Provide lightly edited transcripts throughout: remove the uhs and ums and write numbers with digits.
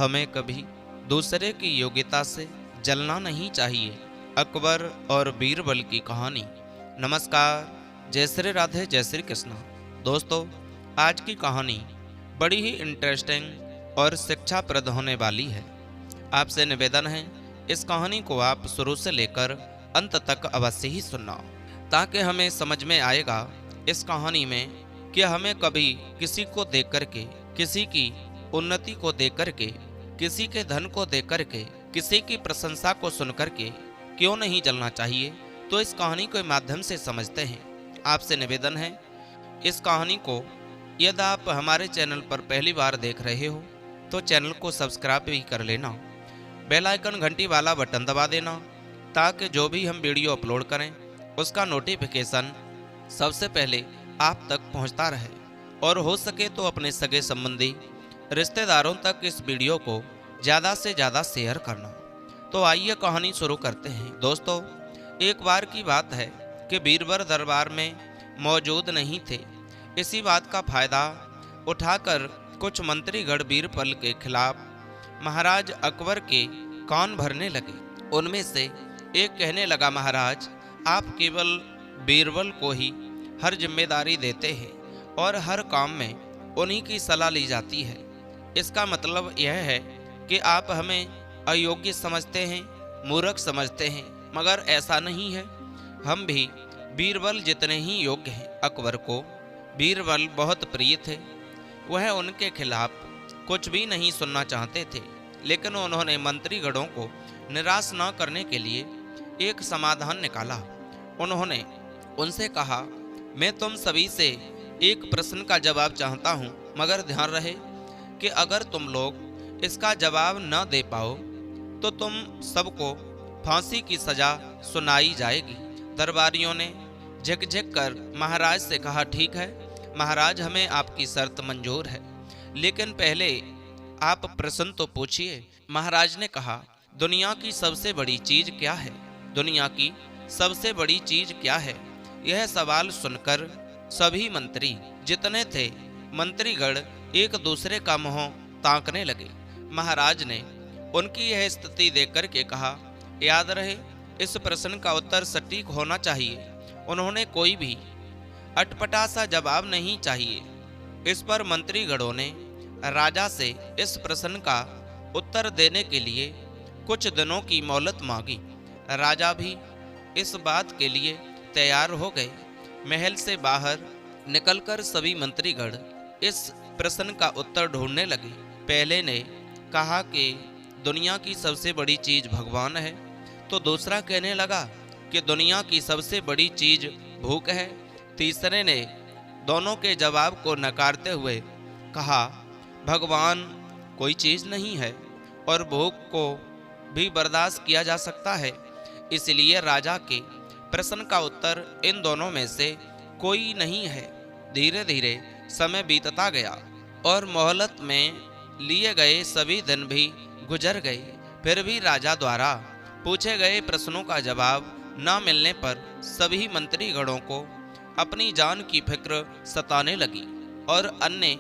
हमें कभी दूसरे की योग्यता से जलना नहीं चाहिए। अकबर और बीरबल की कहानी। नमस्कार, जय श्री राधे, जय श्री कृष्ण। दोस्तों, आज की कहानी बड़ी ही इंटरेस्टिंग और शिक्षाप्रद होने वाली है। आपसे निवेदन है, इस कहानी को आप शुरू से लेकर अंत तक अवश्य ही सुनना, ताकि हमें समझ में आएगा इस कहानी में कि हमें कभी किसी को देख करके, किसी की उन्नति को देख करके, किसी के धन को देख करके, किसी की प्रशंसा को सुन करके क्यों नहीं जलना चाहिए। तो इस कहानी के माध्यम से समझते हैं। आपसे निवेदन है, इस कहानी को यदि आप हमारे चैनल पर पहली बार देख रहे हो तो चैनल को सब्सक्राइब भी कर लेना, बेल आइकन घंटी वाला बटन दबा देना, ताकि जो भी हम वीडियो अपलोड करें उसका नोटिफिकेशन सबसे पहले आप तक पहुंचता रहे। और हो सके तो अपने सगे संबंधी रिश्तेदारों तक इस वीडियो को ज़्यादा से ज़्यादा शेयर करना। तो आइए कहानी शुरू करते हैं। दोस्तों, एक बार की बात है कि बीरबल दरबार में मौजूद नहीं थे। इसी बात का फायदा उठाकर कुछ मंत्रीगण बीरबल के खिलाफ महाराज अकबर के कान भरने लगे। उनमें से एक कहने लगा, महाराज, आप केवल बीरबल को ही हर जिम्मेदारी देते हैं और हर काम में उन्हीं की सलाह ली जाती है। इसका मतलब यह है कि आप हमें अयोग्य समझते हैं, मूर्ख समझते हैं, मगर ऐसा नहीं है। हम भी बीरबल जितने ही योग्य हैं। अकबर को बीरबल बहुत प्रिय थे। वह उनके खिलाफ कुछ भी नहीं सुनना चाहते थे, लेकिन उन्होंने मंत्रीगणों को निराश न करने के लिए एक समाधान निकाला। उन्होंने उनसे कहा, मैं तुम सभी से एक प्रश्न का जवाब चाहता हूँ, मगर ध्यान रहे कि अगर तुम लोग इसका जवाब न दे पाओ तो तुम सबको फांसी की सजा सुनाई जाएगी। दरबारियों ने झिकझिक कर महाराज से कहा, ठीक है महाराज, हमें आपकी शर्त मंजूर है, लेकिन पहले आप प्रश्न तो पूछिए। महाराज ने कहा, दुनिया की सबसे बड़ी चीज क्या है? दुनिया की सबसे बड़ी चीज क्या है? यह सवाल सुनकर सभी मंत्री जितने थे मंत्रीगण एक दूसरे का मुंह ताकने लगे। महाराज ने उनकी यह स्थिति देखकर के कहा, याद रहे, इस प्रश्न का उत्तर सटीक होना चाहिए। उन्होंने कोई भी अटपटा सा जवाब नहीं चाहिए। इस पर मंत्रीगणों ने राजा से इस प्रश्न का उत्तर देने के लिए कुछ दिनों की मोहलत मांगी। राजा भी इस बात के लिए तैयार हो गए। महल से बाहर निकलकर सभी मंत्रीगण इस प्रश्न का उत्तर ढूंढने लगे। पहले ने कहा कि दुनिया की सबसे बड़ी चीज भगवान है, तो दूसरा कहने लगा कि दुनिया की सबसे बड़ी चीज भूख है। तीसरे ने दोनों के जवाब को नकारते हुए कहा, भगवान कोई चीज नहीं है और भूख को भी बर्दाश्त किया जा सकता है। इसलिए राजा के प्रश्न का उत्तर इन दोनों में से कोई नहीं है। धीरे धीरे समय बीतता गया और मोहलत में लिए गए सभी दिन भी गुजर गए। फिर भी राजा द्वारा पूछे गए प्रश्नों का जवाब न मिलने पर सभी मंत्रीगणों को अपनी जान की फिक्र सताने लगी और अन्य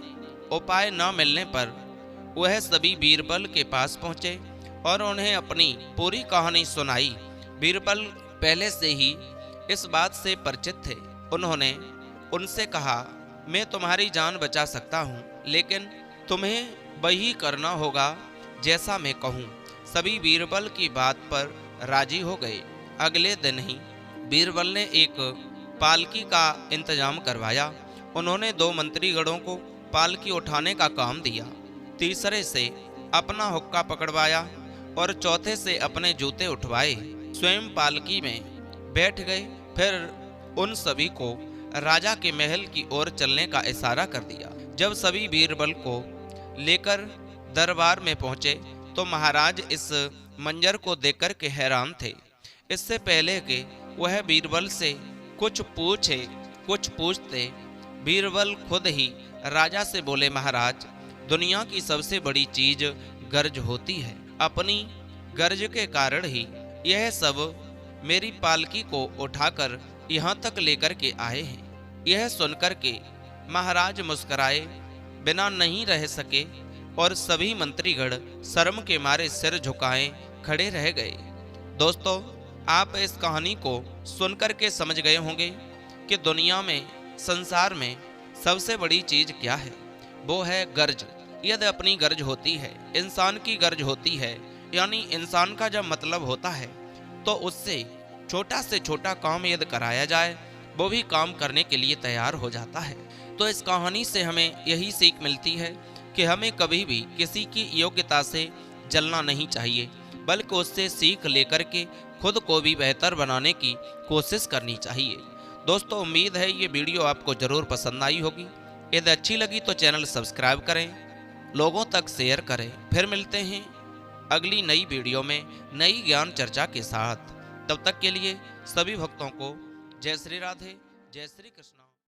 उपाय न मिलने पर वह सभी बीरबल के पास पहुंचे और उन्हें अपनी पूरी कहानी सुनाई। बीरबल पहले से ही इस बात से परिचित थे। उन्होंने उनसे कहा, मैं तुम्हारी जान बचा सकता हूँ, लेकिन तुम्हें वही करना होगा जैसा मैं कहूँ। सभी बीरबल की बात पर राजी हो गए। अगले दिन ही बीरबल ने एक पालकी का इंतजाम करवाया। उन्होंने 2 मंत्रीगणों को पालकी उठाने का काम दिया, तीसरे से अपना हुक्का पकड़वाया और चौथे से अपने जूते उठवाए। स्वयं पालकी में बैठ गए। फिर उन सभी को राजा के महल की ओर चलने का इशारा कर दिया। जब सभी बीरबल को लेकर दरबार में पहुंचे तो महाराज इस मंजर को देखकर के हैरान थे। इससे पहले कि वह बीरबल से कुछ पूछते, बीरबल खुद ही राजा से बोले, महाराज, दुनिया की सबसे बड़ी चीज गर्ज होती है। अपनी गर्ज के कारण ही यह सब मेरी पालकी को उठाकर यहाँ तक लेकर के आए हैं। यह सुनकर के महाराज मुस्कुराए बिना नहीं रह सके। और सभी मंत्रीगण शर्म के मारे सिर झुकाए खड़े रह गए। दोस्तों, आप इस कहानी को सुनकर के समझ गए होंगे कि दुनिया में, संसार में सबसे बड़ी चीज क्या है। वो है गर्ज। यदि अपनी गर्ज होती है, इंसान की गर्ज होती है, यानी इंसान का जब मतलब होता है, तो उससे छोटा से छोटा काम यदि कराया जाए, वो भी काम करने के लिए तैयार हो जाता है। तो इस कहानी से हमें यही सीख मिलती है कि हमें कभी भी किसी की योग्यता से जलना नहीं चाहिए, बल्कि उससे सीख लेकर के खुद को भी बेहतर बनाने की कोशिश करनी चाहिए। दोस्तों, उम्मीद है ये वीडियो आपको जरूर पसंद आई होगी। यदि अच्छी लगी तो चैनल सब्सक्राइब करें, लोगों तक शेयर करें। फिर मिलते हैं अगली नई वीडियो में नई ज्ञान चर्चा के साथ। तब तक के लिए सभी भक्तों को जय श्री राधे, जय श्री कृष्ण।